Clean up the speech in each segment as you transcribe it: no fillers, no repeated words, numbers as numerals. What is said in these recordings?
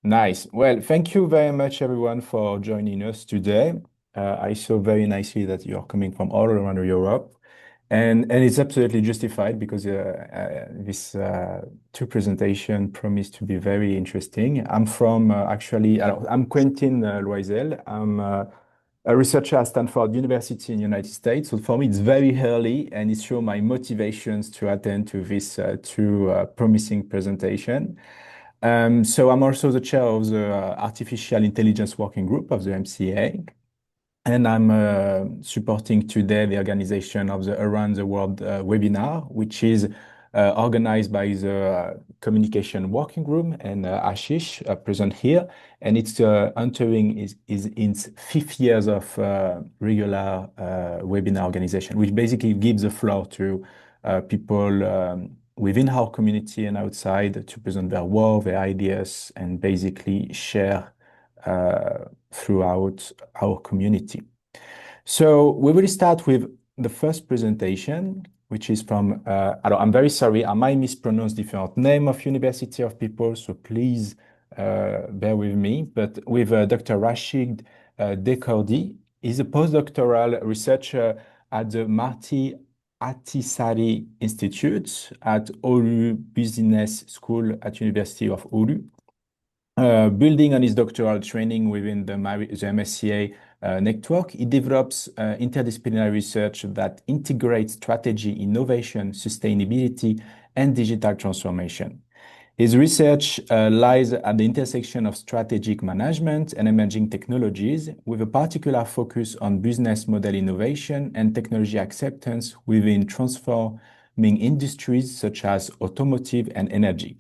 Nice. Well, thank you very much, everyone, for joining us today. I saw very nicely that you're coming from all around Europe, and it's absolutely justified because this two presentation promise to be very interesting. I'm from I'm Quentin Loisel. I'm a researcher at Stanford University in the United States. So for me, it's very early, and it shows my motivations to attend to this two promising presentation. So I'm also the chair of the Artificial Intelligence Working Group of the MCAA, and I'm supporting today the organization of the Around the World webinar, which is organized by the Communication Working Group and Ashish present here. And it's entering is in its fifth years of regular webinar organization, which basically gives the floor to people within our community and outside to present their work, their ideas, and basically share throughout our community. So we will start with the first presentation, which is from, I'm very sorry, I might mispronounce different name of University of People, so please bear with me, but with Dr. Rashid Dehkordi. He's a postdoctoral researcher at the Marty Attisari Institute at Oulu Business School at University of Oulu. Building on his doctoral training within the MSCA network, he develops interdisciplinary research that integrates strategy, innovation, sustainability, and digital transformation. His research lies at the intersection of strategic management and emerging technologies, with a particular focus on business model innovation and technology acceptance within transforming industries such as automotive and energy.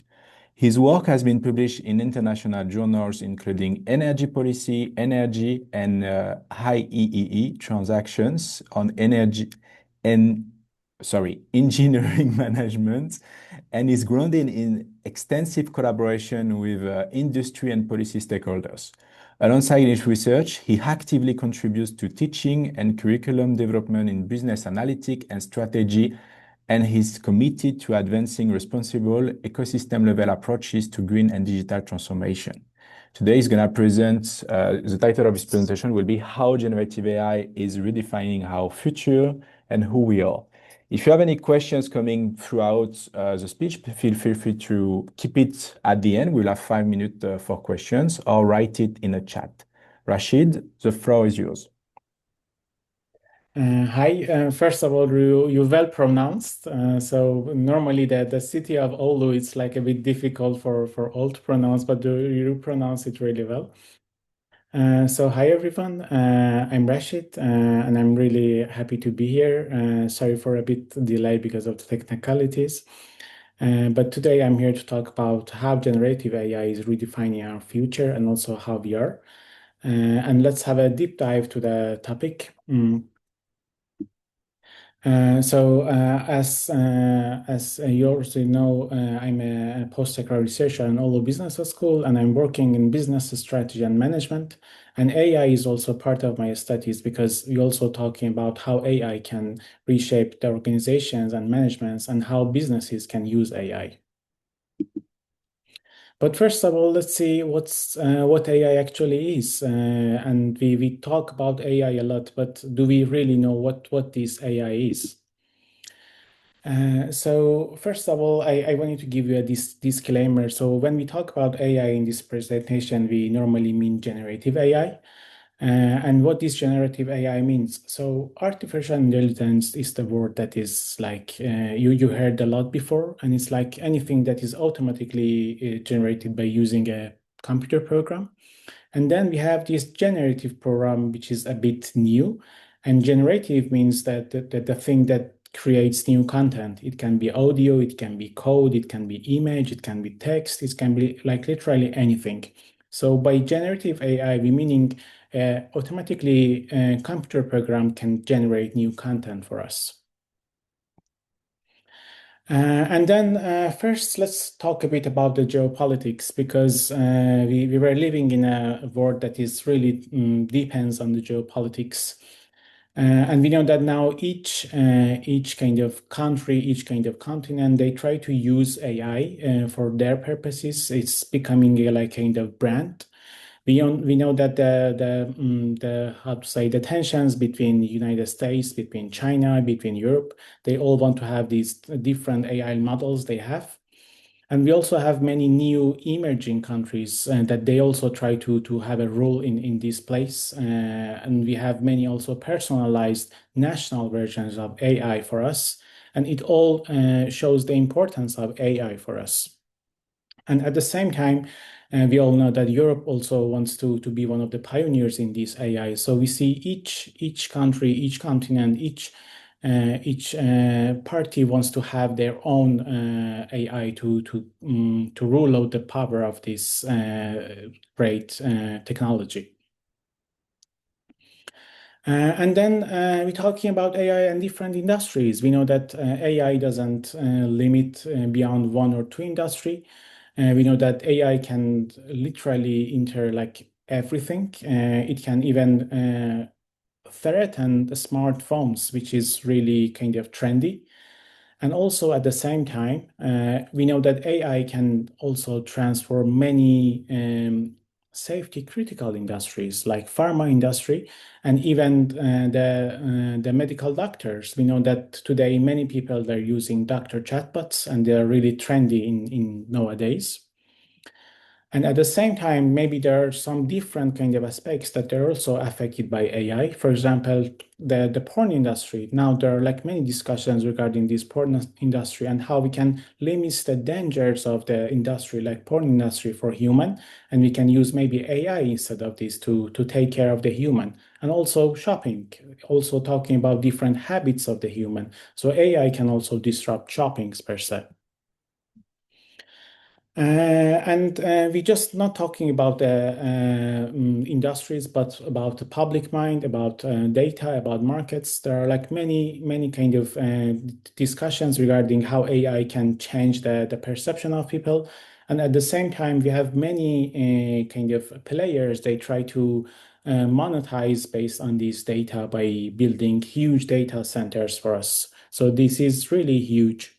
His work has been published in international journals, including Energy Policy, Energy, and IEEE transactions on engineering management, and is grounded in extensive collaboration with industry and policy stakeholders. Alongside his research, he actively contributes to teaching and curriculum development in business analytics and strategy, and he's committed to advancing responsible ecosystem-level approaches to green and digital transformation. Today, he's going to present, the title of his presentation will be How Generative AI is Redefining Our Future and Who We Are. If you have any questions coming throughout the speech, feel free to keep it at the end. We'll have 5 minutes for questions, or write it in a chat. Rashid, the floor is yours. Hi, first of all, you well pronounced. So normally the city of Oulu is like a bit difficult for all to pronounce, but you pronounce it really well. So hi everyone, I'm Rashid, and I'm really happy to be here. Sorry for a bit delay because of the technicalities. But today I'm here to talk about how generative AI is redefining our future and also how we are. And let's have a deep dive to the topic. As you already know, I'm a postdoctoral researcher in Oulu Business School, and I'm working in business strategy and management. And AI is also part of my studies because we're also talking about how AI can reshape the organizations and managements and how businesses can use AI. But first of all, let's see what AI actually is. And we talk about AI a lot, but do we really know what this AI is? So first of all, I wanted to give you a disclaimer. So when we talk about AI in this presentation, we normally mean generative AI. And what this generative AI means. So artificial intelligence is the word that is like you heard a lot before, and it's like anything that is automatically generated by using a computer program. And then we have this generative program, which is a bit new. And generative means that the thing that creates new content. It can be audio, it can be code, it can be image, it can be text, it can be like literally anything. So by generative AI, we meaning automatically a computer program can generate new content for us. And then first, let's talk a bit about the geopolitics because we were living in a world that is really depends on the geopolitics. And we know that now each kind of country, each kind of continent, they try to use AI for their purposes. It's becoming a like kind of brand. We know that the how to say the tensions between the United States, between China, between Europe, they all want to have these different AI models they have. And we also have many new emerging countries that they also try to have a role in this place. And we have many also personalized national versions of AI for us. And it all shows the importance of AI for us. And at the same time, we all know that Europe also wants to be one of the pioneers in this AI. So we see each country, each continent, each party wants to have their own AI to rule out the power of this great technology. And then we're talking about AI and different industries. We know that AI doesn't limit beyond one or two industry. We know that AI can literally enter like everything. It can even threaten the smartphones, which is really kind of trendy. And also at the same time, we know that AI can also transform many safety critical industries like pharma industry and even the medical doctors. We know that today many people they're using doctor chatbots and they're really trendy in nowadays. And at the same time, maybe there are some different kind of aspects that are also affected by AI. For example, the porn industry. Now there are like many discussions regarding this porn industry and how we can limit the dangers of the industry, like porn industry for human, and we can use maybe AI instead of this to take care of the human. And also shopping, also talking about different habits of the human. So AI can also disrupt shoppings per se. And we're just not talking about the industries, but about the public mind, about data, about markets. There are like many kind of discussions regarding how AI can change the perception of people. And at the same time, we have many kind of players. They try to monetize based on this data by building huge data centers for us. So this is really huge.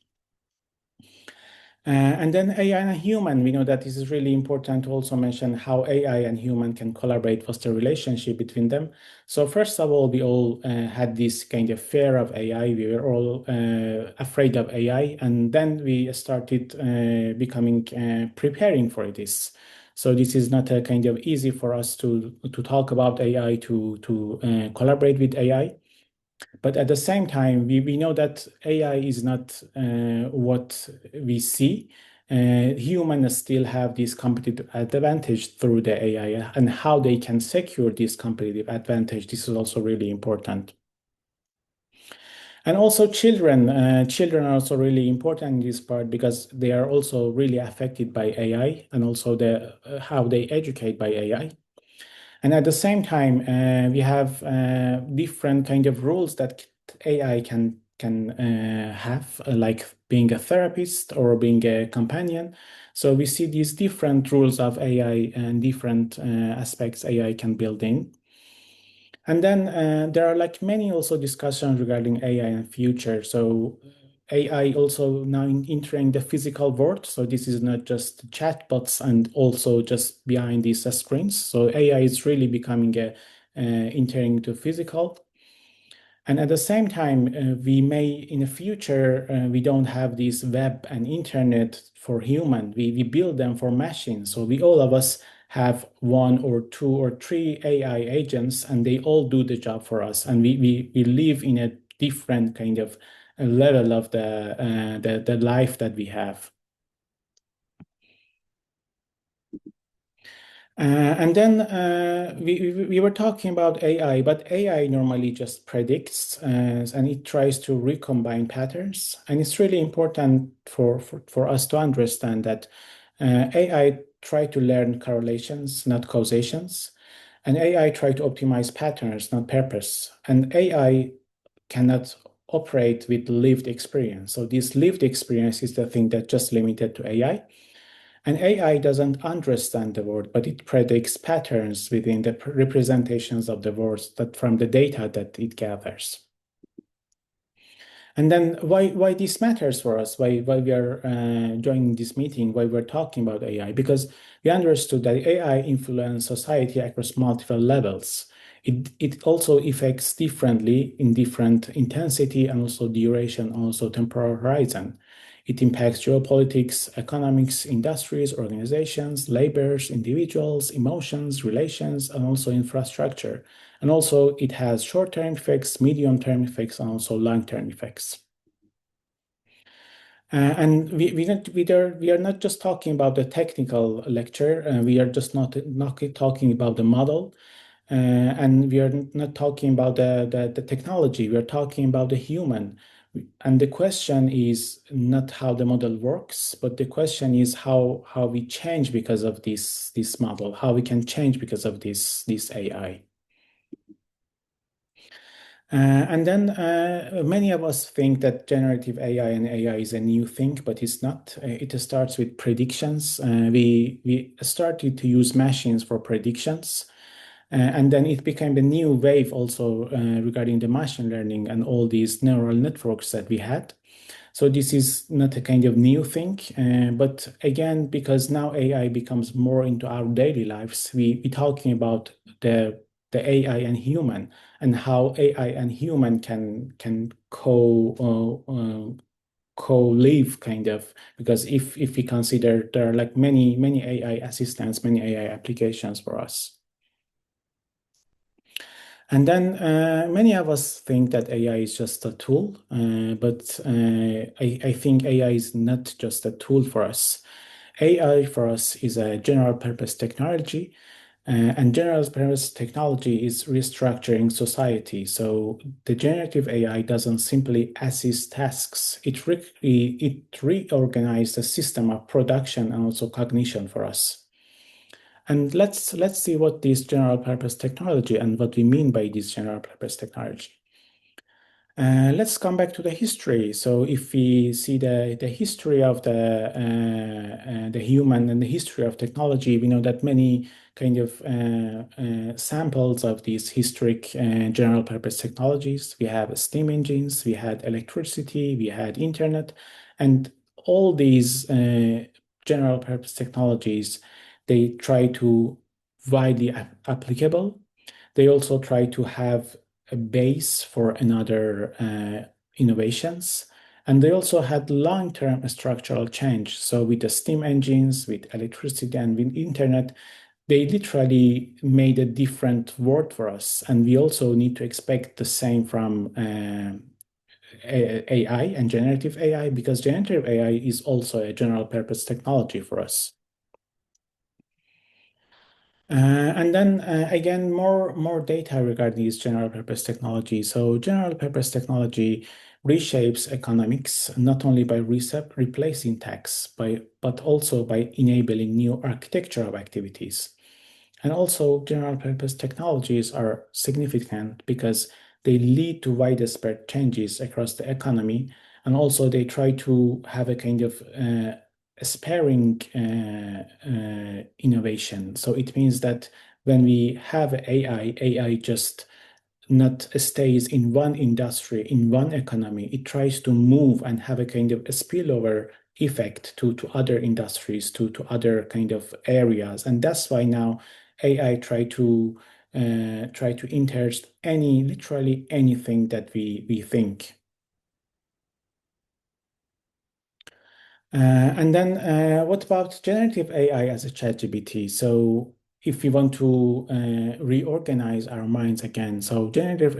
And then AI and human, we know that this is really important to also mention how AI and human can collaborate, what's the relationship between them. So first of all, we all had this kind of fear of AI. We were all afraid of AI, and then we started becoming preparing for this. So this is not a kind of easy for us to talk about AI, to collaborate with AI. But at the same time, we know that AI is not what we see. Humans still have this competitive advantage through the AI, and how they can secure this competitive advantage. This is also really important. And also children are also really important in this part because they are also really affected by AI and also how they educate by AI. And at the same time, we have different kind of roles that AI can have, like being a therapist or being a companion. So we see these different rules of AI and different aspects AI can build in. And then there are like many also discussions regarding AI and future. So AI also now entering the physical world. So this is not just chatbots and also just behind these screens. So AI is really becoming entering into physical. And at the same time, we may in the future, we don't have this web and internet for human. We build them for machines. So we all of us have one or two or three AI agents, and they all do the job for us. And we live in a different kind of level of the life that we have. And then we were talking about AI, but AI normally just predicts and it tries to recombine patterns. And it's really important for us to understand that AI try to learn correlations, not causations. And AI try to optimize patterns, not purpose. And AI cannot operate with lived experience. So this lived experience is the thing that just limited to AI. And AI doesn't understand the world, but it predicts patterns within the representations of the words that from the data that it gathers. And then why this matters for us, why we are joining this meeting, why we're talking about AI, because we understood that AI influences society across multiple levels. It also affects differently in different intensity and also duration, and also temporal horizon. It impacts geopolitics, economics, industries, organizations, labors, individuals, emotions, relations, and also infrastructure. And also it has short-term effects, medium-term effects, and also long-term effects. And we are not just talking about the technical lecture. We are just not talking about the model, and we are not talking about the technology. We are talking about the human. And the question is not how the model works, but the question is how we change because of this model, how we can change because of this AI. And then many of us think that generative AI and AI is a new thing, but it's not. It starts with predictions. We started to use machines for predictions, and then it became a new wave also regarding the machine learning and all these neural networks that we had. So this is not a kind of new thing, but again, because now AI becomes more into our daily lives, we talking about the AI and human, and how AI and human can co-live kind of, because if we consider there are like many AI assistants, many AI applications for us. And then many of us think that AI is just a tool, but I think AI is not just a tool for us. AI for us is a general purpose technology, and general purpose technology is restructuring society. So the generative AI doesn't simply assist tasks, it reorganizes the system of production and also cognition for us. And let's see what this general purpose technology and what we mean by this general purpose technology. Let's come back to the history. So if we see the history of the human and the history of technology, we know that many kind of samples of these historic general purpose technologies. We have steam engines, we had electricity, we had internet, and all these general purpose technologies, they try to widely applicable. They also try to have a base for another innovations. And they also had long-term structural change. So with the steam engines, with electricity, and with internet, they literally made a different world for us. And we also need to expect the same from AI and generative AI, because generative AI is also a general purpose technology for us. And then again, more data regarding this general purpose technology. So general purpose technology reshapes economics not only by replacing tasks, but also by enabling new architectural activities. And also general purpose technologies are significant because they lead to widespread changes across the economy, and also they try to have a kind of sparing innovation. So it means that when we have AI just not stays in one industry, in one economy. It tries to move and have a kind of a spillover effect to other industries, to other kind of areas. And that's why now AI try to interest literally anything that we think. And then what about generative AI as a ChatGPT? So if we want to reorganize our minds again, so generative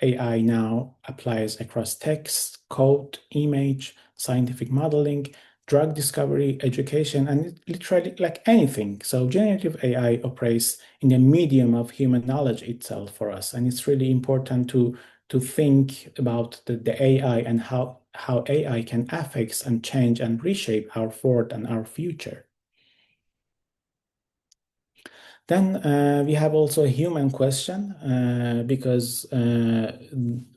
AI now applies across text, code, image, scientific modeling, drug discovery, education, and literally like anything. So generative AI operates in the medium of human knowledge itself for us. And it's really important to think about the AI and how AI can affect and change and reshape our world and our future. Then we have also a human question because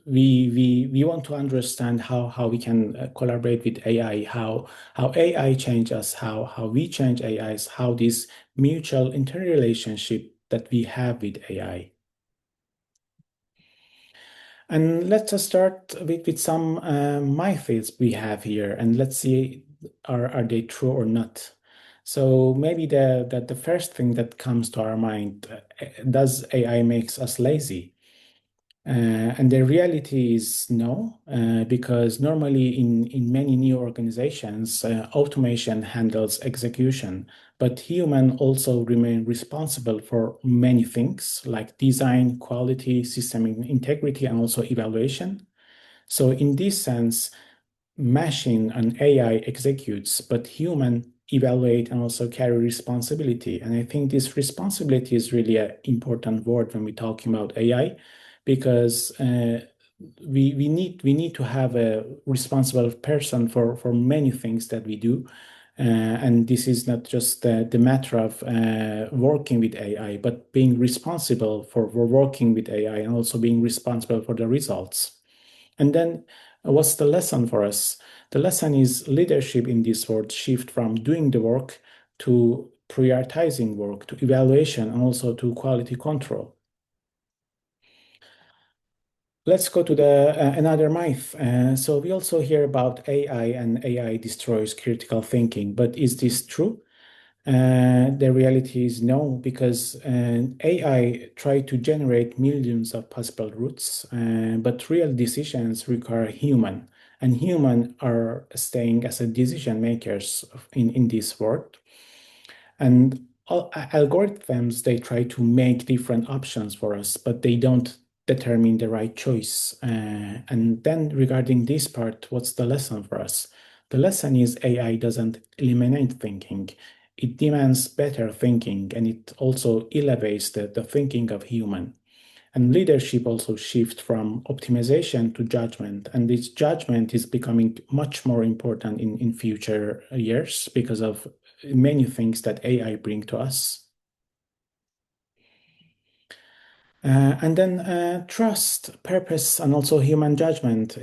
we want to understand how we can collaborate with AI, how AI change us, how we change AIs, how this mutual interrelationship that we have with AI. And let's just start with some myths we have here, and let's see are they true or not. So maybe the first thing that comes to our mind, does AI makes us lazy? And the reality is no, because normally in many new organizations, automation handles execution, but human also remain responsible for many things like design, quality, system integrity, and also evaluation. So in this sense, machine and AI executes, but human evaluate and also carry responsibility. And I think this responsibility is really an important word when we're talking about AI, because we need to have a responsible person for many things that we do. And this is not just the matter of working with AI, but being responsible for working with AI and also being responsible for the results. And then what's the lesson for us? The lesson is leadership in this world shift from doing the work to prioritizing work, to evaluation, and also to quality control. Let's go to the another myth. So we also hear about AI and AI destroys critical thinking, but is this true? The reality is no, because AI try to generate millions of possible routes, but real decisions require human, and human are staying as a decision makers in this world. And algorithms, they try to make different options for us, but they don't determine the right choice. And then regarding this part, what's the lesson for us? The lesson is AI doesn't eliminate thinking. It demands better thinking, and it also elevates the thinking of human. And leadership also shifts from optimization to judgment. And this judgment is becoming much more important in future years because of many things that AI bring to us. And then trust, purpose, and also human judgment.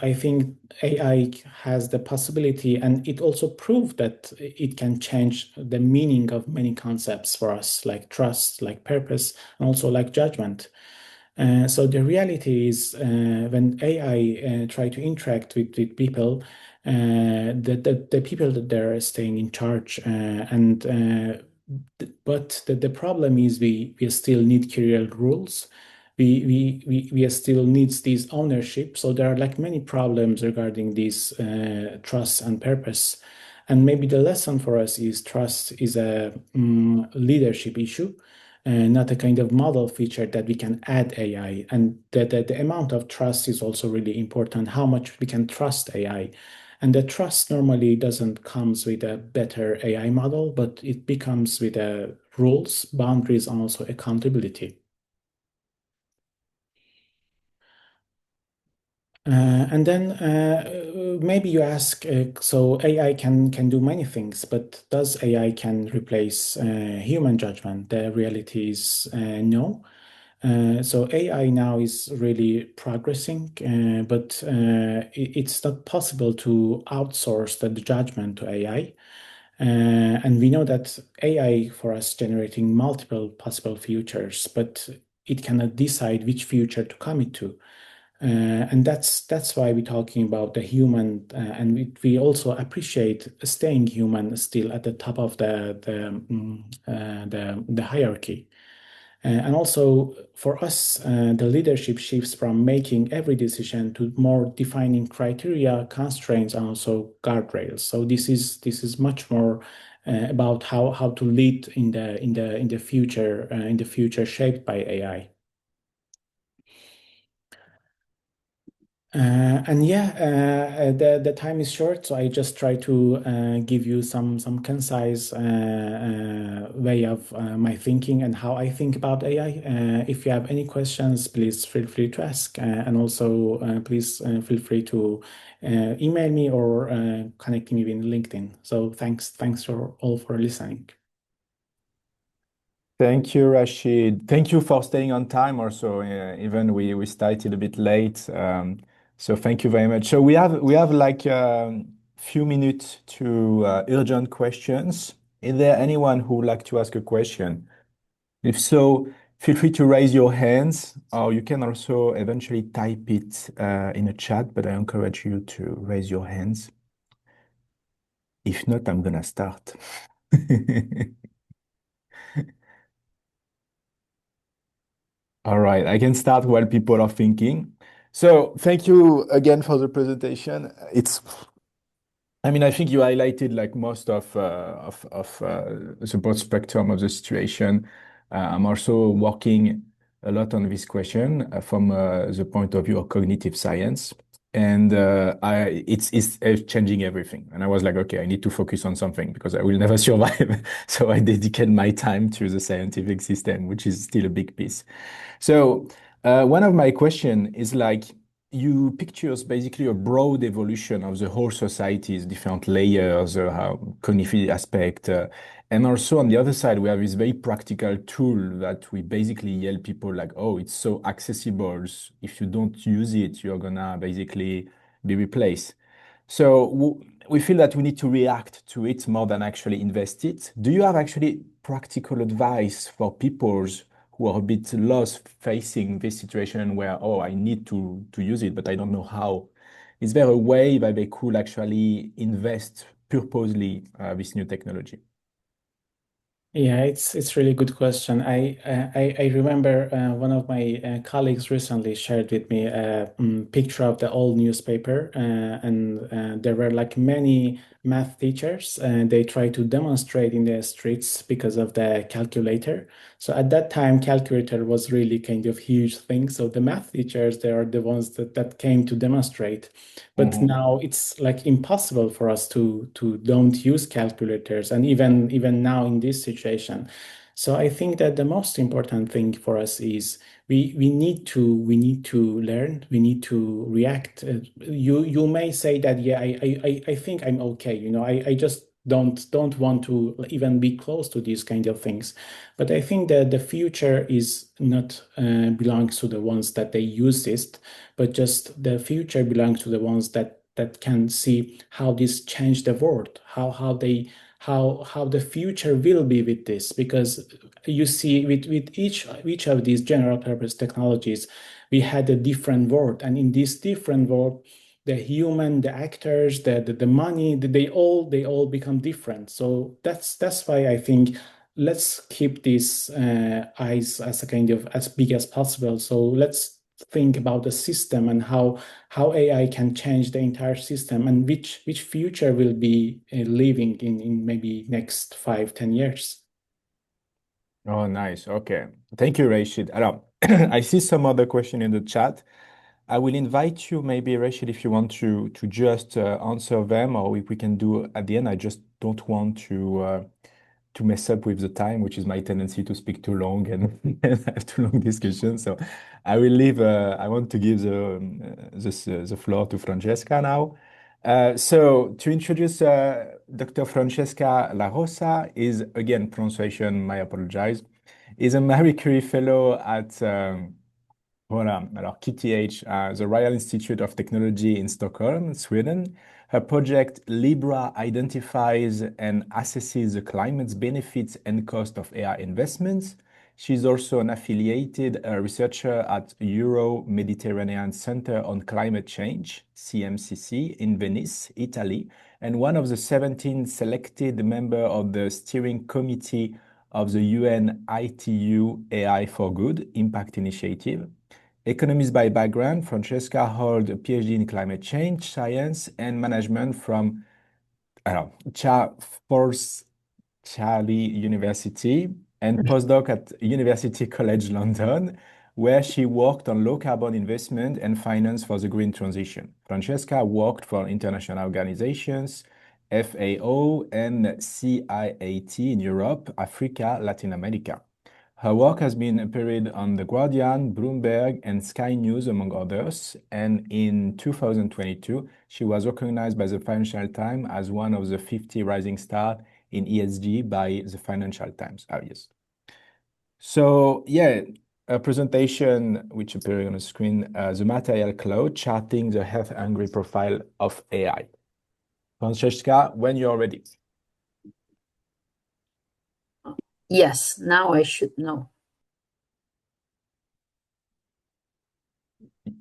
I think AI has the possibility, and it also proved that it can change the meaning of many concepts for us, like trust, like purpose, and also like judgment. So the reality is, when AI try to interact with people, the people that they're staying in charge, but the problem is we still need clear rules. We still needs this ownership. So there are like many problems regarding this trust and purpose. And maybe the lesson for us is trust is a leadership issue, not a kind of model feature that we can add AI. And the amount of trust is also really important, how much we can trust AI. And the trust normally doesn't comes with a better AI model, but it becomes with rules, boundaries, and also accountability. And then maybe you ask, so AI can do many things, but does AI can replace human judgment? The reality is no. So AI now is really progressing, but it's not possible to outsource the judgment to AI. And we know that AI for us generating multiple possible futures, but it cannot decide which future to commit to. And that's why we're talking about the human, and we also appreciate staying human still at the top of the hierarchy. And also for us, the leadership shifts from making every decision to more defining criteria, constraints, and also guardrails. So this is much more about how to lead in the future shaped by AI. And yeah, the time is short, so I just try to give you some concise way of my thinking and how I think about AI. If you have any questions, please feel free to ask, and also please feel free to email me or connect me with LinkedIn. So thanks for all for listening. Thank you, Rashid. Thank you for staying on time also, even we started a bit late. So thank you very much. So we have like a few minutes to urgent questions. Is there anyone who would like to ask a question? If so, feel free to raise your hands, or you can also eventually type it in a chat, but I encourage you to raise your hands. If not, I'm gonna start. All right, I can start while people are thinking. So thank you again for the presentation. I mean, I think you highlighted like most of the broad spectrum of the situation. I'm also working a lot on this question from the point of view of cognitive science, and it's changing everything. And I was like, okay, I need to focus on something because I will never survive. So I dedicate my time to the scientific system, which is still a big piece. So one of my question is like you pictures basically a broad evolution of the whole society's different layers, how cognitive aspect, and also on the other side we have this very practical tool that we basically yell people like, oh, it's so accessible. If you don't use it, you're gonna basically be replaced. So we feel that we need to react to it more than actually invest it. Do you have actually practical advice for people who are a bit lost facing this situation where, oh, I need to use it, but I don't know how? Is there a way that they could actually invest purposely this new technology? Yeah, it's really good question. I remember one of my colleagues recently shared with me a picture of the old newspaper, and there were like many math teachers, and they tried to demonstrate in the streets because of the calculator. So at that time, calculator was really kind of huge thing. So the math teachers, they are the ones that came to demonstrate. But Mhm. now it's like impossible for us to don't use calculators, and even now in this situation. So I think that the most important thing for us is we need to learn, we need to react. You may say that, yeah, I think I'm okay. I just don't want to even be close to these kind of things. But I think that the future is not belongs to the ones that they use it, but just the future belongs to the ones that can see how this change the world, how the future will be with this. Because you see, with each of these general purpose technologies, we had a different world, and in this different world, the human, the actors, the money, they all become different. So that's why I think let's keep these eyes as a kind of as big as possible. So let's think about the system and how AI can change the entire system, and which future will be living in maybe next 5, 10 years. Oh, nice. Okay. Thank you, Rashid. Alors, I see some other question in the chat. I will invite you, maybe, Rashid, if you want to just answer them, or if we can do at the end. I just don't want to mess up with the time, which is my tendency to speak too long and, and have too long discussions. So I will leave. I want to give the floor to Francesca now. So to introduce Dr. Francesca Larosa is again pronunciation. My apologize. Is a Marie Curie Fellow at voilà, alors KTH, the Royal Institute of Technology in Stockholm, Sweden. Her project Libra identifies and assesses the climate's benefits and cost of AI investments. She's also an affiliated researcher at Euro-Mediterranean Center on Climate Change, CMCC, in Venice, Italy, and one of the 17 selected members of the steering committee of the UN ITU AI for Good Impact Initiative. Economist by background, Francesca holds a PhD in climate change science and management from Force Charlie University and postdoc at University College London, where she worked on low carbon investment and finance for the green transition. Francesca worked for international organizations, FAO and CIAT in Europe, Africa, Latin America. Her work has been appeared on The Guardian, Bloomberg, and Sky News, among others. And in 2022, she was recognized by the Financial Times as one of the 50 rising stars in ESG by the Financial Times. Oh, yes. So yeah, a presentation which appearing on the screen, the material cloud, charting the health-hungry profile of AI. Francesca, when you're ready. Yes, now I should know.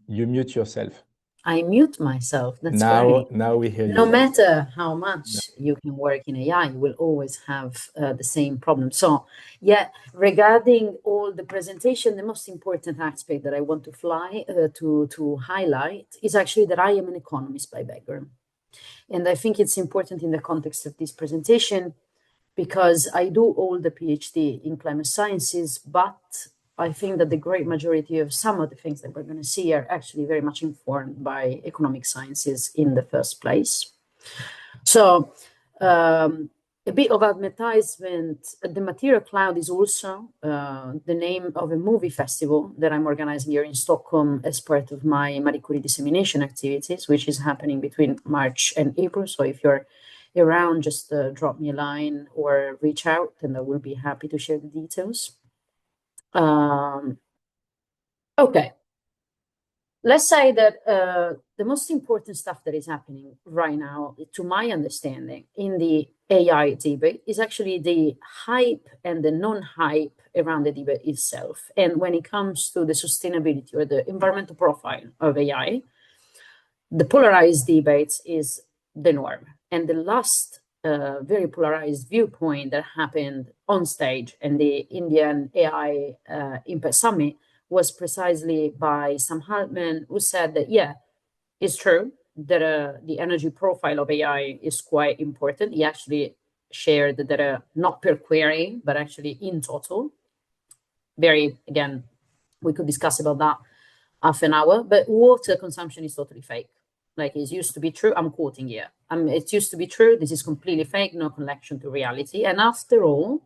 You mute yourself. I mute myself. That's Now, great. now we hear you. No matter how much you can work in AI, you will always have the same problem. So, yeah, regarding all the presentation, the most important aspect that I want to highlight is actually that I am an economist by background. And I think it's important in the context of this presentation because I do all the PhD in climate sciences, but I think that the great majority of some of the things that we're going to see are actually very much informed by economic sciences in the first place. So a bit of advertisement, the Material Cloud is also the name of a movie festival that I'm organizing here in Stockholm as part of my Marie Curie dissemination activities, which is happening between March and April. So if you're around, just drop me a line or reach out and I will be happy to share the details. Okay. Let's say that the most important stuff that is happening right now, to my understanding, in the AI debate is actually the hype and the non-hype around the debate itself. And when it comes to the sustainability or the environmental profile of AI, the polarized debates is the norm. And the last very polarized viewpoint that happened on stage in the Indian AI Impact Summit was precisely by Sam Altman, who said that, yeah, it's true that the energy profile of AI is quite important. He actually shared that not per query, but actually in total. Very, again, we could discuss about that half an hour, but water consumption is totally fake. Like it used to be true. I'm quoting here. It used to be true. This is completely fake, no connection to reality. And after all,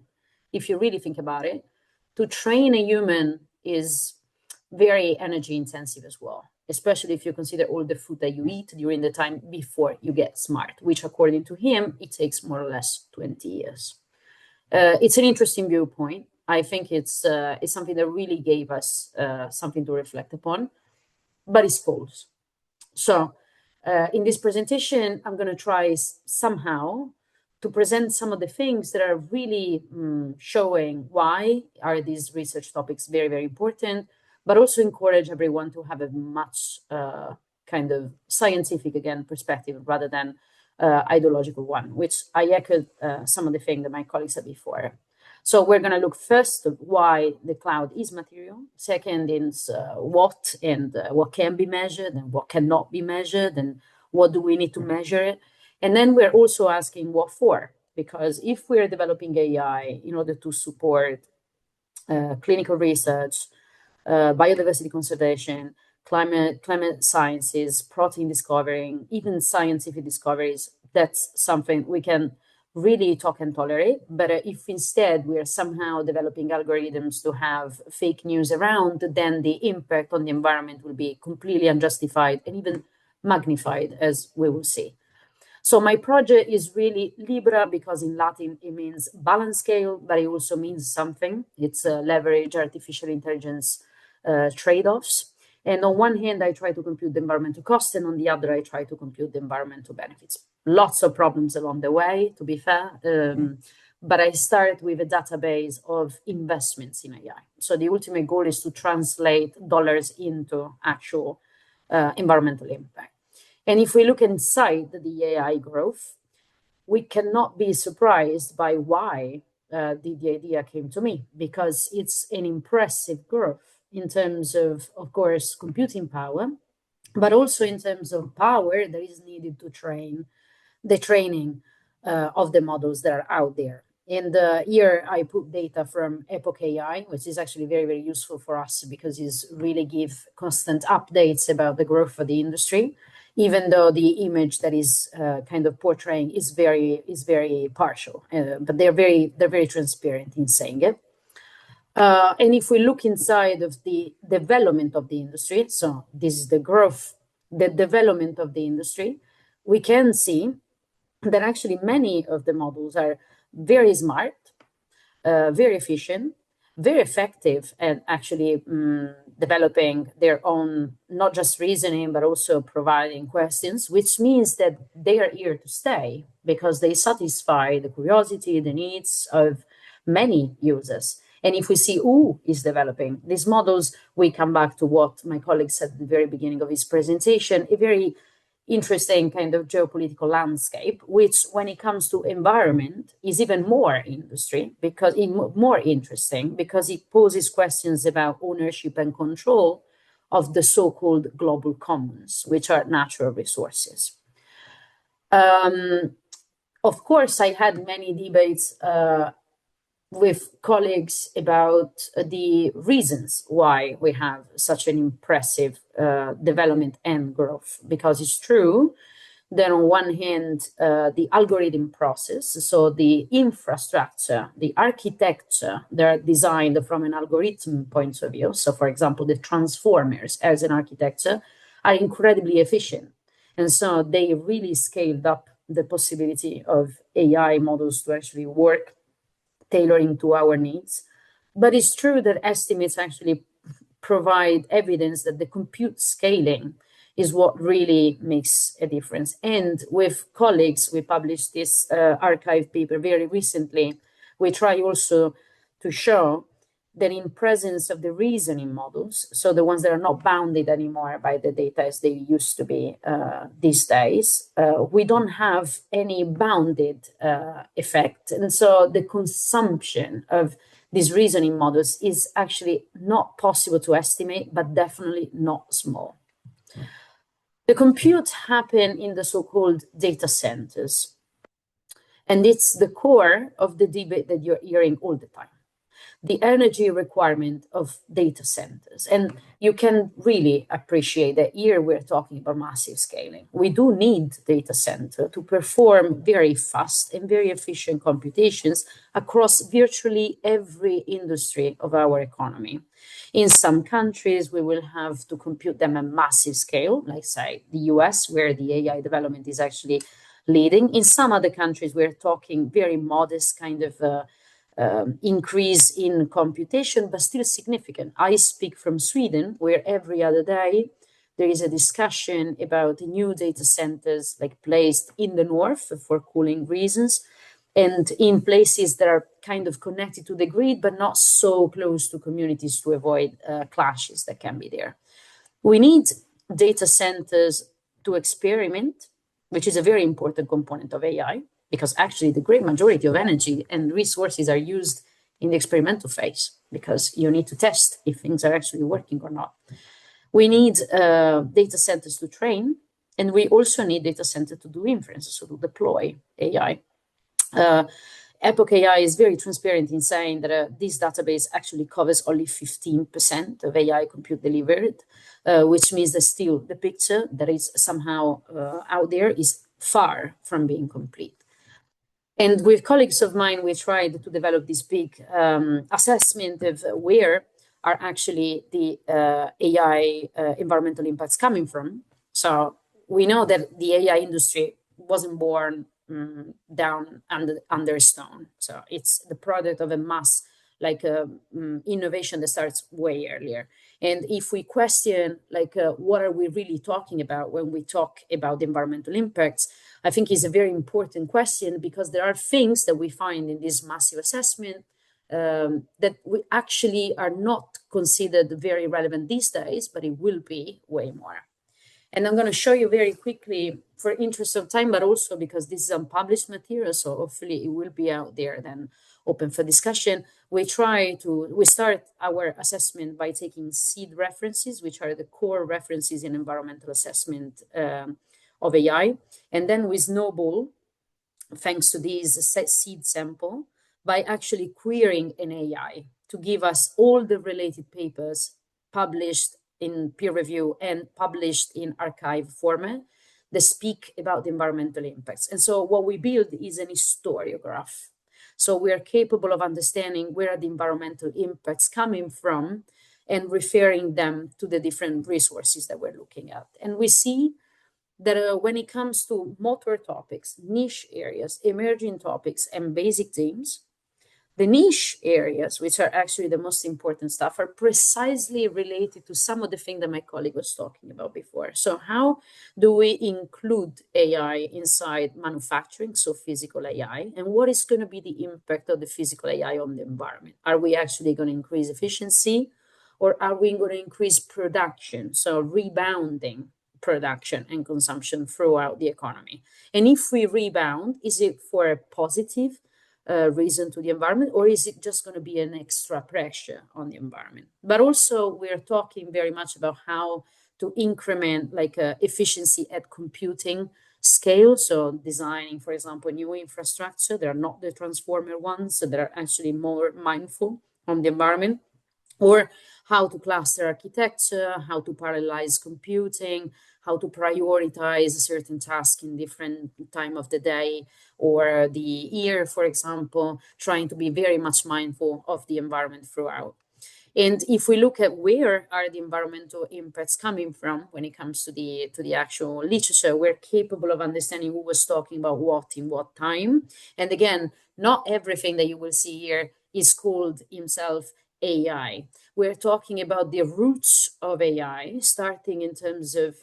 if you really think about it, to train a human is very energy intensive as well, especially if you consider all the food that you eat during the time before you get smart, which according to him, it takes more or less 20 years. It's an interesting viewpoint. I think it's something that really gave us something to reflect upon, but it's false. So in this presentation, I'm going to try somehow to present some of the things that are really showing why are these research topics very, very important, but also encourage everyone to have a much kind of scientific, again, perspective rather than ideological one, which I echoed some of the things that my colleagues said before. So we're going to look first at why the cloud is material. Second is what can be measured and what cannot be measured and what do we need to measure. And then we're also asking what for, because if we're developing AI in order to support clinical research, biodiversity conservation, climate sciences, protein discovering, even scientific discoveries, that's something we can really talk and tolerate. But if instead we are somehow developing algorithms to have fake news around, then the impact on the environment will be completely unjustified and even magnified, as we will see. So my project is really Libra because in Latin it means balance scale, but it also means something. It's leverage artificial intelligence trade-offs. And on one hand, I try to compute the environmental cost, and on the other, I try to compute the environmental benefits. Lots of problems along the way, to be fair. But I start with a database of investments in AI. So the ultimate goal is to translate dollars into actual environmental impact. And if we look inside the AI growth, we cannot be surprised by why the idea came to me, because it's an impressive growth in terms of course, computing power, but also in terms of power that is needed to train the training of the models that are out there. And here I put data from Epoch AI, which is actually very, very useful for us because it really give constant updates about the growth of the industry, even though the image that is kind of portraying is very partial, but they're very transparent in saying it. And if we look inside of the development of the industry, so this is the growth, the development of the industry, we can see that actually many of the models are very smart, very efficient, very effective at actually developing their own, not just reasoning, but also providing questions, which means that they are here to stay because they satisfy the curiosity, the needs of many users. And if we see who is developing these models, we come back to what my colleague said at the very beginning of his presentation, a very interesting kind of geopolitical landscape, which when it comes to environment is even more more interesting because it poses questions about ownership and control of the so-called global commons, which are natural resources. Of course, I had many debates with colleagues about the reasons why we have such an impressive development and growth, because it's true that on one hand, the algorithm process, so the infrastructure, the architecture, they're designed from an algorithm point of view. So for example, the transformers as an architecture are incredibly efficient. And so they really scaled up the possibility of AI models to actually work tailoring to our needs. But it's true that estimates actually provide evidence that the compute scaling is what really makes a difference. And with colleagues, we published this archive paper very recently. We try also to show that in presence of the reasoning models, so the ones that are not bounded anymore by the data as they used to be these days, we don't have any bounded effect. And so the consumption of these reasoning models is actually not possible to estimate, but definitely not small. The compute happen in the so-called data centers. And it's the core of the debate that you're hearing all the time. The energy requirement of data centers. And you can really appreciate that here we're talking about massive scaling. We do need data center to perform very fast and very efficient computations across virtually every industry of our economy. In some countries, we will have to compute them at massive scale, like say the US, where the AI development is actually leading. In some other countries, we're talking very modest kind of increase in computation, but still significant. I speak from Sweden, where every other day there is a discussion about new data centers like placed in the north for cooling reasons and in places that are kind of connected to the grid, but not so close to communities to avoid clashes that can be there. We need data centers to experiment, which is a very important component of AI, because actually the great majority of energy and resources are used in the experimental phase, because you need to test if things are actually working or not. We need data centers to train, and we also need data centers to do inference, so to deploy AI. Epoch AI is very transparent in saying that this database actually covers only 15% of AI compute delivered, which means that still the picture that is somehow out there is far from being complete. And with colleagues of mine, we tried to develop this big assessment of where are actually the AI environmental impacts coming from. So we know that the AI industry wasn't born down under a stone. So it's the product of a mass innovation that starts way earlier. And if we question what are we really talking about when we talk about environmental impacts, I think is a very important question, because there are things that we find in this massive assessment that we actually are not considered very relevant these days, but it will be way more. And I'm going to show you very quickly for interest of time, but also because this is unpublished material, so hopefully it will be out there then open for discussion. We start our assessment by taking seed references, which are the core references in environmental assessment of AI. And then we snowball, thanks to these seed sample, by actually querying an AI to give us all the related papers published in peer review and published in archive format that speak about the environmental impacts. And so what we build is an historiograph. So we are capable of understanding where are the environmental impacts coming from and referring them to the different resources that we're looking at. And we see that when it comes to motor topics, niche areas, emerging topics, and basic themes, The niche areas, which are actually the most important stuff, are precisely related to some of the things that my colleague was talking about before. So how do we include AI inside manufacturing, so physical AI, and what is going to be the impact of the physical AI on the environment? Are we actually going to increase efficiency, or are we going to increase production, so rebounding production and consumption throughout the economy? And if we rebound, is it for a positive reason to the environment, or is it just going to be an extra pressure on the environment? But also we're talking very much about how to increment like efficiency at computing scale. So designing, for example, new infrastructure, they're not the transformer ones, so they're actually more mindful on the environment, or how to cluster architecture, how to parallelize computing, how to prioritize a certain task in different time of the day or the year, for example, trying to be very much mindful of the environment throughout. And if we look at where are the environmental impacts coming from when it comes to the actual literature, we're capable of understanding who was talking about what in what time. And again, not everything that you will see here is called himself AI. We're talking about the roots of AI, starting in terms of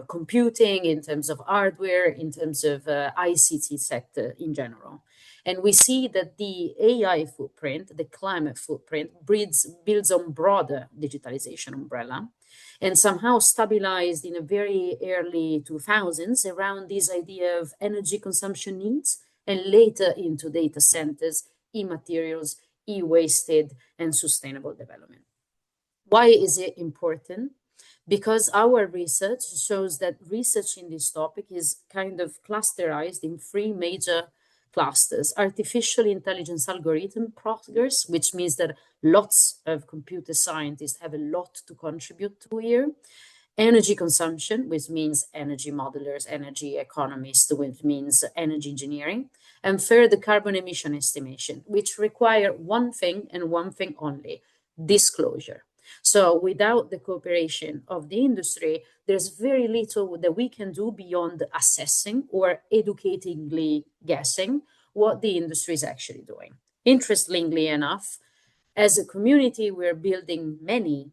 computing, in terms of hardware, in terms of ICT sector in general. And we see that the AI footprint, the climate footprint, builds on broader digitalization umbrella, and somehow stabilized in a very early 2000s around this idea of energy consumption needs, and later into data centers, e-materials, e-wasted, and sustainable development. Why is it important? Because our research shows that research in this topic is kind of clusterized in three major clusters: artificial intelligence algorithm progress, which means that lots of computer scientists have a lot to contribute to here; energy consumption, which means energy modelers, energy economists, which means energy engineering; and third, the carbon emission estimation, which require one thing and one thing only: disclosure. So without the cooperation of the industry, there's very little that we can do beyond assessing or educatingly guessing what the industry is actually doing. Interestingly enough, as a community, we're building many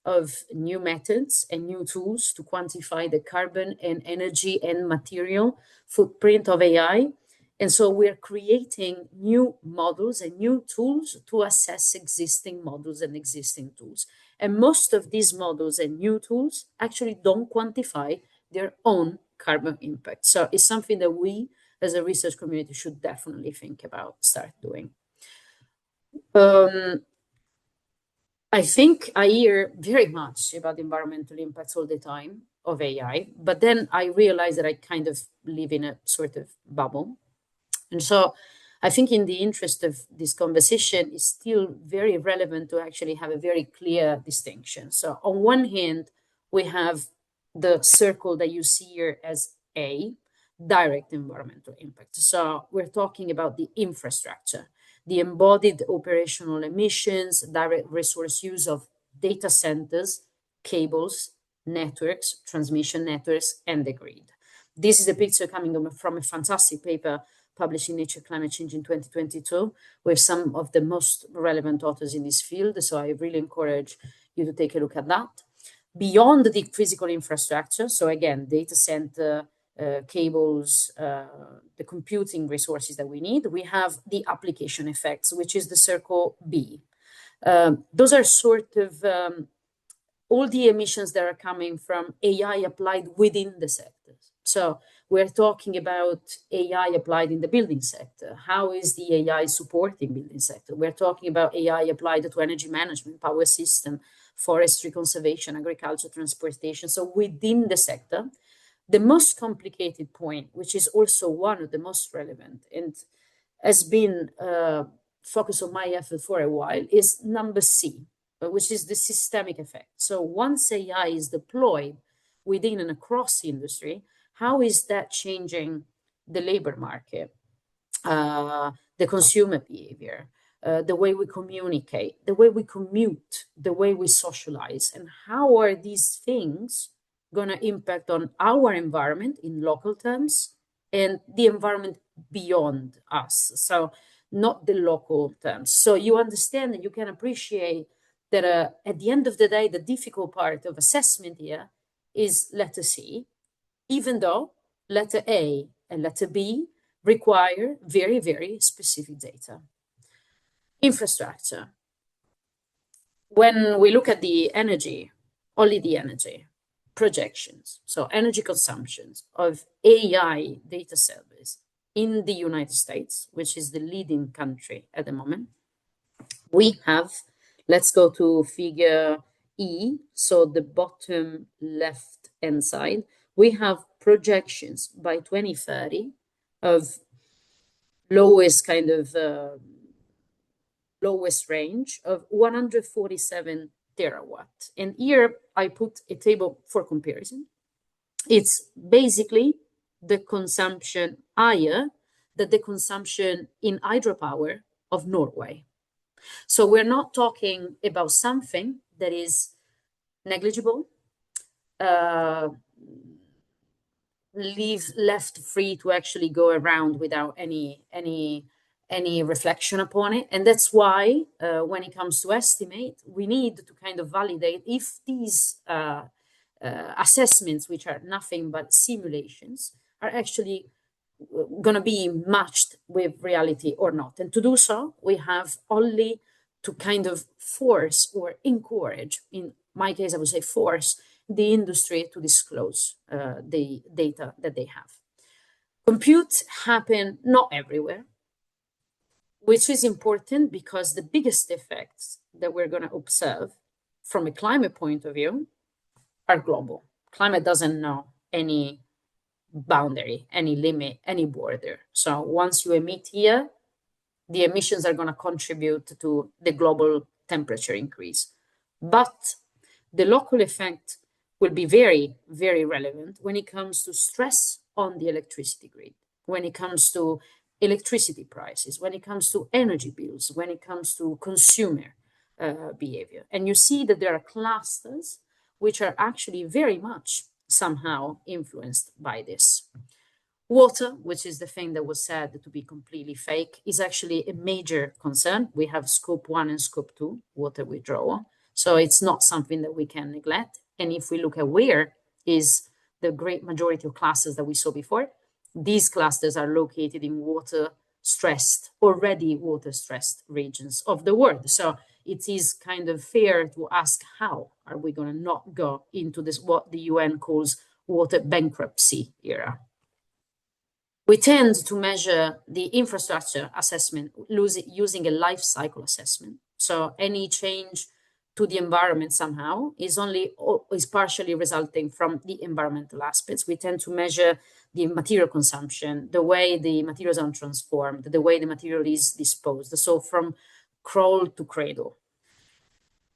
of new methods and new tools to quantify the carbon and energy and material footprint of AI. And so we're creating new models and new tools to assess existing models and existing tools. And most of these models and new tools actually don't quantify their own carbon impact. So it's something that we as a research community should definitely think about, start doing. I think I hear very much about environmental impacts all the time of AI, but then I realize that I kind of live in a sort of bubble. And so I think in the interest of this conversation, it's still very relevant to actually have a very clear distinction. So on one hand, we have the circle that you see here as A, direct environmental impact. So we're talking about the infrastructure, the embodied operational emissions, direct resource use of data centers, cables, networks, transmission networks, and the grid. This is a picture coming from a fantastic paper published in Nature Climate Change in 2022 with some of the most relevant authors in this field. So I really encourage you to take a look at that. Beyond the physical infrastructure, so again, data center, cables, the computing resources that we need, we have the application effects, which is the circle B. Those are sort of all the emissions that are coming from AI applied within the sectors. So we're talking about AI applied in the building sector. How is the AI supporting building sector? We're talking about AI applied to energy management, power system, forestry conservation, agriculture, transportation. So within the sector, the most complicated point, which is also one of the most relevant and has been focus of my effort for a while, is number C, which is the systemic effect. So once AI is deployed within and across the industry, how is that changing the labor market, the consumer behavior, the way we communicate, the way we commute, the way we socialize, and how are these things going to impact on our environment in local terms and the environment beyond us? So not the local terms. So you understand and you can appreciate that at the end of the day, the difficult part of assessment here is letter C, even though letter A and letter B require very, very specific data. Infrastructure. When we look at the energy, only the energy projections, so energy consumptions of AI data service in the United States, which is the leading country at the moment, we have, let's go to figure E, so the bottom left hand side, we have projections by 2030 of lowest kind of lowest range of 147 terawatt. And here I put a table for comparison. It's basically the consumption higher than the consumption in hydropower of Norway. So we're not talking about something that is negligible, left free to actually go around without any reflection upon it. And that's why when it comes to estimate, we need to kind of validate if these assessments, which are nothing but simulations, are actually going to be matched with reality or not. And to do so, we have only to kind of force or encourage, in my case, I would say force the industry to disclose the data that they have. Compute happen not everywhere, which is important because the biggest effects that we're going to observe from a climate point of view are global. Climate doesn't know any boundary, any limit, any border. So once you emit here, the emissions are going to contribute to the global temperature increase. But the local effect will be very, very relevant when it comes to stress on the electricity grid, when it comes to electricity prices, when it comes to energy bills, when it comes to consumer behavior. And you see that there are clusters which are actually very much somehow influenced by this. Water, which is the thing that was said to be completely fake, is actually a major concern. We have scope 1 and scope 2 water withdrawal. So it's not something that we can neglect. And if we look at where is the great majority of clusters that we saw before, these clusters are located in already water-stressed regions of the world. So it is kind of fair to ask, how are we going to not go into this, what the UN calls water bankruptcy era? We tend to measure the infrastructure assessment using a life cycle assessment. So any change to the environment somehow is partially resulting from the environmental aspects. We tend to measure the material consumption, the way the materials are transformed, the way the material is disposed. So from crawl to cradle.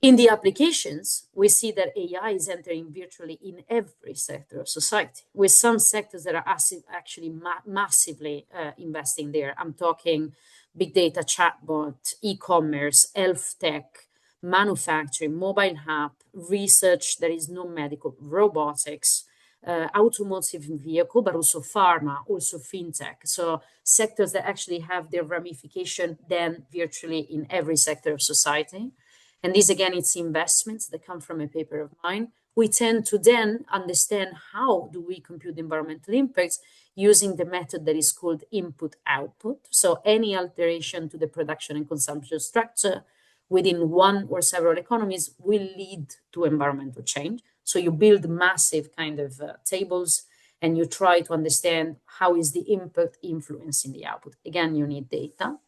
In the applications, we see that AI is entering virtually in every sector of society, with some sectors that are actually massively investing there. I'm talking big data, chatbot, e-commerce, health tech, manufacturing, mobile app, research that is non-medical, robotics, automotive vehicle, but also pharma, also fintech. So sectors that actually have their ramification then virtually in every sector of society. And this, again, it's investments that come from a paper of mine. We tend to then understand how do we compute environmental impacts using the method that is called input-output. So any alteration to the production and consumption structure within one or several economies will lead to environmental change. So you build massive kind of tables and you try to understand how is the input influencing the output. Again, you need data.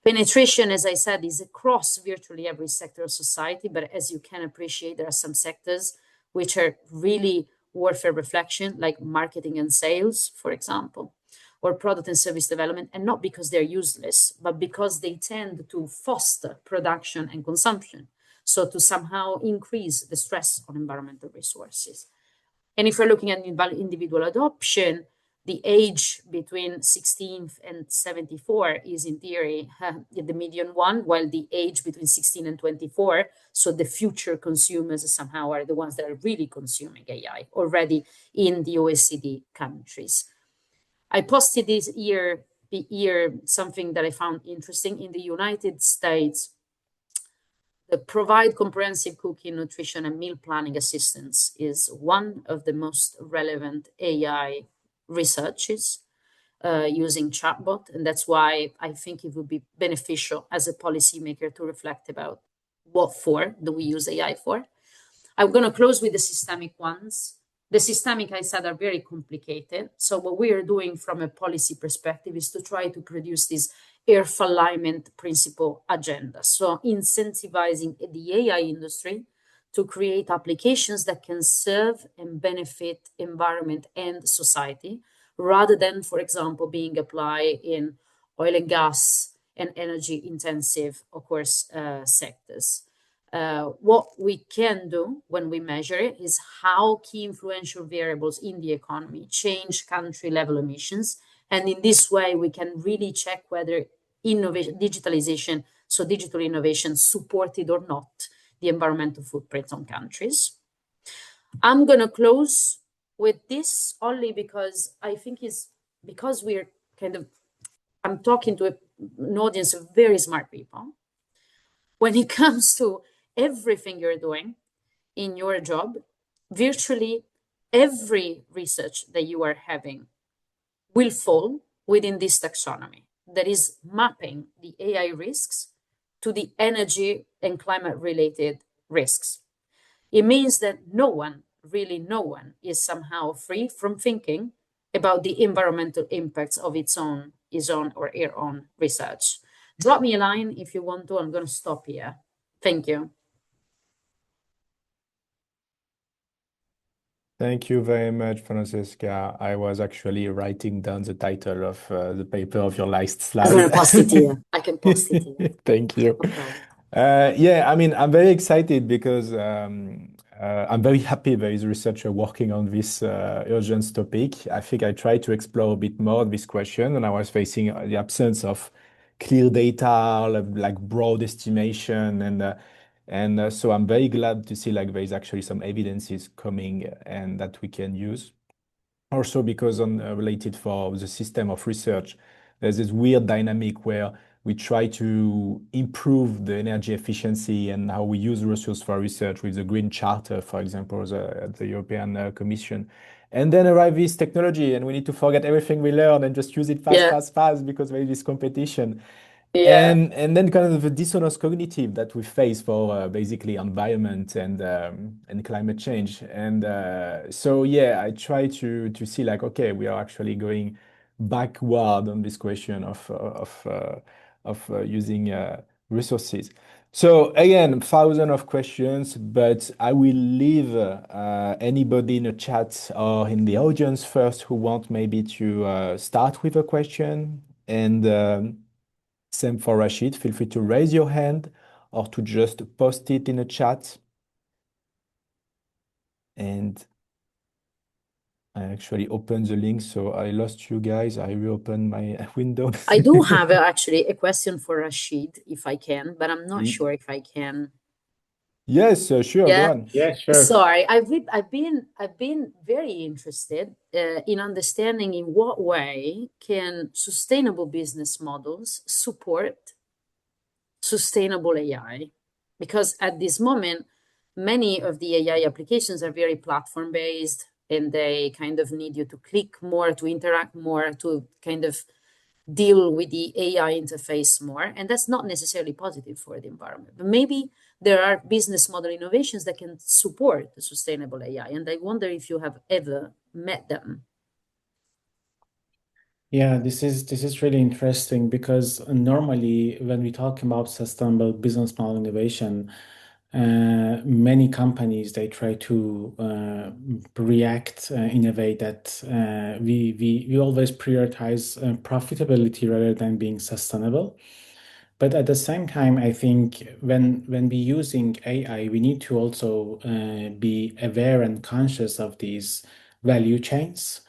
Penetration, as I said, is across virtually every sector of society, but as you can appreciate, there are some sectors which are really worth a reflection, like marketing and sales, for example, or product and service development, and not because they're useless, but because they tend to foster production and consumption, so to somehow increase the stress on environmental resources. And if we're looking at individual adoption, the age between 16 and 74 is in theory the median one, while the age between 16 and 24, so the future consumers somehow are the ones that are really consuming AI already in the OECD countries. I posted this here here something that I found interesting. In the United States, the provide comprehensive cooking, nutrition, and meal planning assistance is one of the most relevant AI researches using chatbot. And that's why I think it would be beneficial as a policymaker to reflect about what for do we use AI for. I'm going to close with the systemic ones. The systemic, I said, are very complicated. So what we are doing from a policy perspective is to try to produce this earth alignment principle agenda. So incentivizing the AI industry to create applications that can serve and benefit environment and society, rather than, for example, being applied in oil and gas and energy intensive, of course, sectors. What we can do when we measure it is how key influential variables in the economy change country level emissions. And in this way, we can really check whether innovation, digitalization, so digital innovation supported or not the environmental footprint on countries. I'm going to close with this only because I think because we're I'm talking to an audience of very smart people. When it comes to everything you're doing in your job, virtually every research that you are having will fall within this taxonomy that is mapping the AI risks to the energy and climate related risks. It means that no one is somehow free from thinking about the environmental impacts of his own or her own research. Drop me a line if you want to. I'm going to stop here. Thank you. Thank you very much, Francesca. I was actually writing down the title of the paper of your last slide. I'm going to post it here. I can post it here. Thank you. Okay. Yeah, I mean, I'm very excited because I'm very happy there is a researcher working on this urgent topic. I think I tried to explore a bit more this question, and I was facing the absence of clear data, like broad estimation, and so I'm very glad to see like there is actually some evidences coming and that we can use. Also because related for the system of research, there's this weird dynamic where we try to improve the energy efficiency and how we use resources for research with the Green Charter, for example, at the European Commission. And then arrive this technology and we need to forget everything we learned and just use it fast because there is this competition. Yeah. And then kind of the dissonance cognitive that we face for basically environment and climate change. And so yeah, I try to see like, okay, we are actually going backward on this question of using resources. So again, thousands of questions, but I will leave anybody in the chat or in the audience first who want maybe to start with a question. And same for Rashid. Feel free to raise your hand or to just post it in the chat. And I actually opened the link, so I lost you guys. I reopened my window. I do have actually a question for Rashid, if I can, but I'm not sure if I can. Yes, sure, Yeah. go on. Yeah, sure. Sorry, I've been very interested in understanding in what way can sustainable business models support sustainable AI, because at this moment, many of the AI applications are very platform based and they kind of need you to click more, to interact more, to kind of deal with the AI interface more. And that's not necessarily positive for the environment. But maybe there are business model innovations that can support the sustainable AI. And I wonder if you have ever met them. Yeah, this is really interesting because normally when we talk about sustainable business model innovation, many companies they try to react in a way that we always prioritize profitability rather than being sustainable. But at the same time, I think when we using AI, we need to also be aware and conscious of these value chains.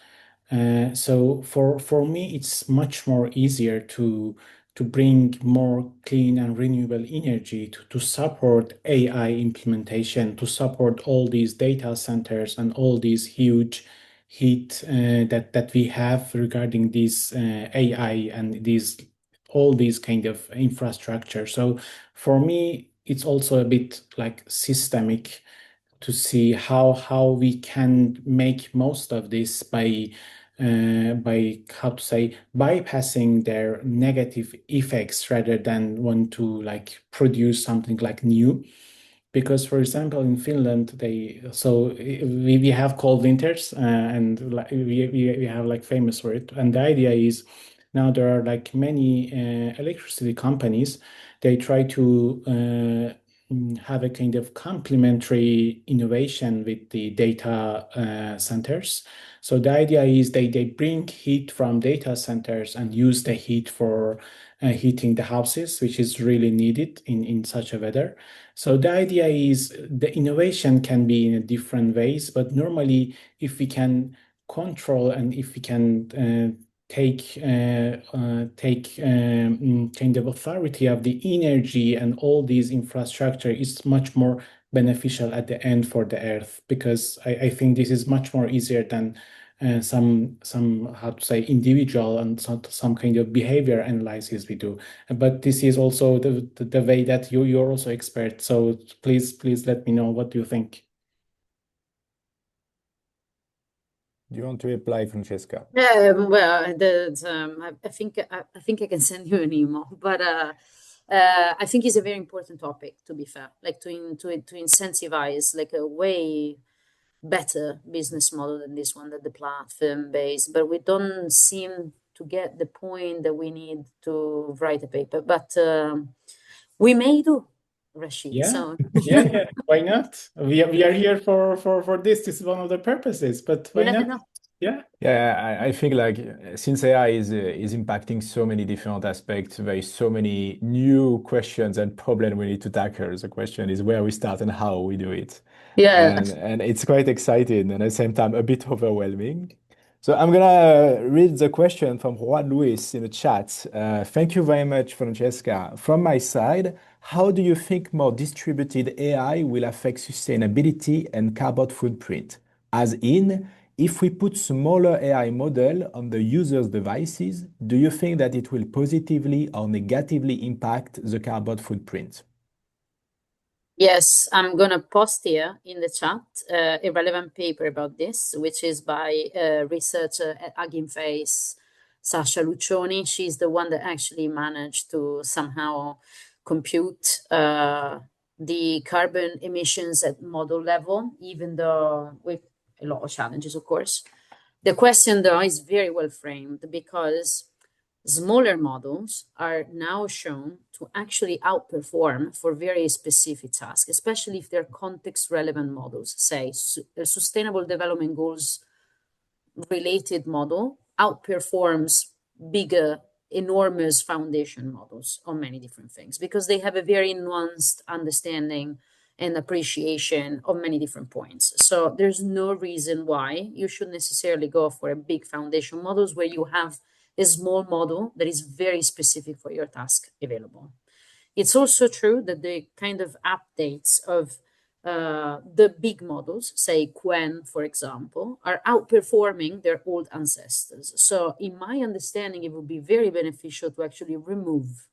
So for me, it's much more easier to bring more clean and renewable energy to support AI implementation, to support all these data centers and all these huge heat that we have regarding this AI and all these kind of infrastructure. So for me, it's also a bit like systemic to see how we can make most of this by how to say bypassing their negative effects rather than want to like produce something like new. Because for example in Finland we have cold winters and we have like famous for it, and the idea is now there are like many electricity companies. They try to have a kind of complementary innovation with the data centers. So the idea is they bring heat from data centers and use the heat for heating the houses, which is really needed in such a weather. So the idea is the innovation can be in different ways, but normally if we can control and if we can take kind of authority of the energy and all these infrastructure, is much more beneficial at the end for the earth, because I think this is much more easier than some how to say individual and some kind of behavior analysis we do. But this is also the way that you're also expert. So please let me know, what do you think? Do you want to reply, Francesca? Well, I think I can send you an email, but I think it's a very important topic. To be fair, like to incentivize like a way better business model than this one, that the platform based. But we don't seem to get the point that we need to write a paper. But we may do, Rashid. Yeah, So yeah. Why not? We are here for this. This is one of the purposes. But why you never not? know. Yeah. Yeah, I think like since AI is impacting so many different aspects, there is so many new questions and problems we need to tackle. The question is where we start and how we do it. Yeah. And it's quite exciting and at the same time a bit overwhelming. So I'm gonna read the question from Juan Luis in the chat. Thank you very much, Francesca. From my side, how do you think more distributed AI will affect sustainability and carbon footprint? As in, if we put smaller AI model on the user's devices, do you think that it will positively or negatively impact the carbon footprint? Yes, I'm gonna post here in the chat a relevant paper about this, which is by a researcher at Hugging Face, Sasha Lucioni. She's the one that actually managed to somehow compute the carbon emissions at model level, even though with a lot of challenges, of course. The question, though, is very well framed because smaller models are now shown to actually outperform for very specific tasks, especially if they're context relevant models. Say a sustainable development goals related model outperforms bigger, enormous foundation models on many different things because they have a very nuanced understanding and appreciation of many different points. So there's no reason why you should necessarily go for a big foundation models where you have a small model that is very specific for your task available. It's also true that the kind of updates of the big models, say Quen, for example, are outperforming their old ancestors. So, in my understanding, it would be very beneficial to actually remove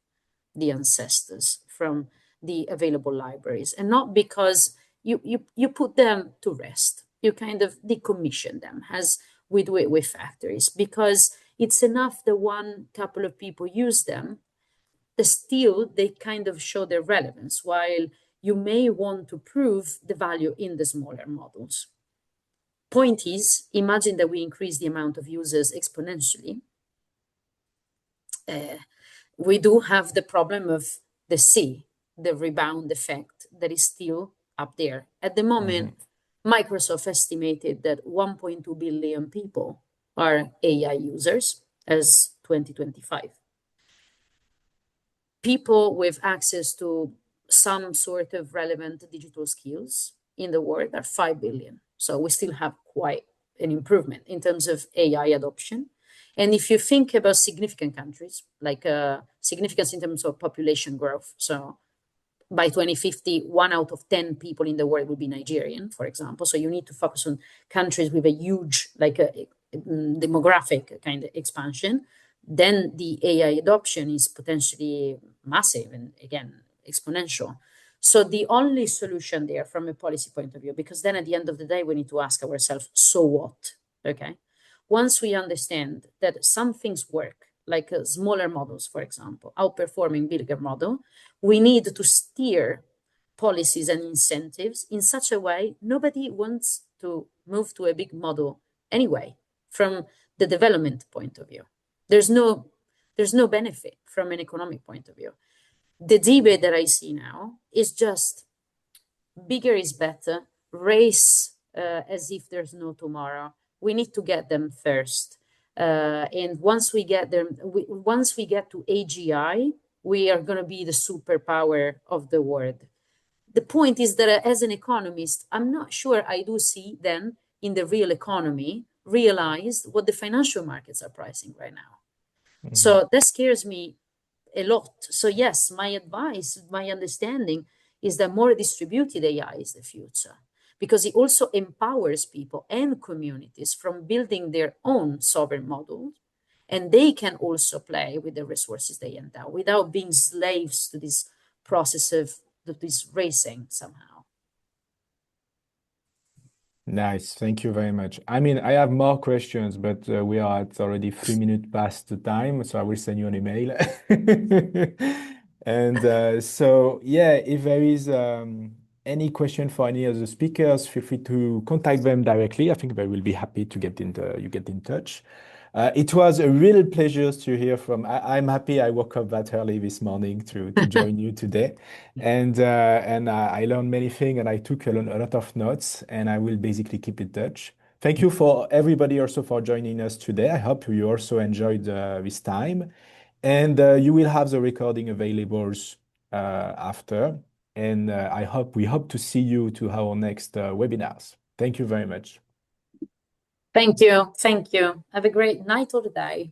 the ancestors from the available libraries, and not because you put them to rest. You kind of decommission them, as we do it with factories, because it's enough that one couple of people use them, still they kind of show their relevance, while you may want to prove the value in the smaller models. Point is, imagine that we increase the amount of users exponentially. We do have the problem of the C, the rebound effect that is still up there. At the moment, Microsoft estimated that 1.2 billion people are AI users as 2025. People with access to some sort of relevant digital skills in the world are 5 billion. So we still have quite an improvement in terms of AI adoption. And if you think about significant countries, like significance in terms of population growth, so by 2050, 1 out of 10 people in the world will be Nigerian, for example. So you need to focus on countries with a huge, like a demographic kind of expansion. Then the AI adoption is potentially massive and again, exponential. So the only solution there from a policy point of view, because then at the end of the day, we need to ask ourselves, so what? Okay. Once we understand that some things work, like smaller models, for example, outperforming bigger model, we need to steer policies and incentives in such a way nobody wants to move to a big model anyway from the development point of view. There's no benefit from an economic point of view. The debate that I see now is just bigger is better, race as if there's no tomorrow. We need to get them first. And once we get them, once we get to AGI, we are going to be the superpower of the world. The point is that as an economist, I'm not sure I do see then in the real economy realized what the financial markets are pricing right now. Mm-hmm. So that scares me a lot. So yes, my advice, my understanding is that more distributed AI is the future, because it also empowers people and communities from building their own sovereign models, and they can also play with the resources they endow without being slaves to this process of this racing somehow. Nice. Thank you very much. I mean, I have more questions, but we are at already 3 minutes past the time, so I will send you an email. And so, yeah, if there is any question for any of the speakers, feel free to contact them directly. I think they will be happy to get in touch. It was a real pleasure to hear from. I'm happy I woke up that early this morning to join you today, and I learned many things, and I took a lot of notes, and I will basically keep in touch. Thank you for everybody also for joining us today. I hope you also enjoyed this time, and you will have the recording available after. And we hope to see you to our next webinars. Thank you very much. Thank you. Thank you. Have a great night or day.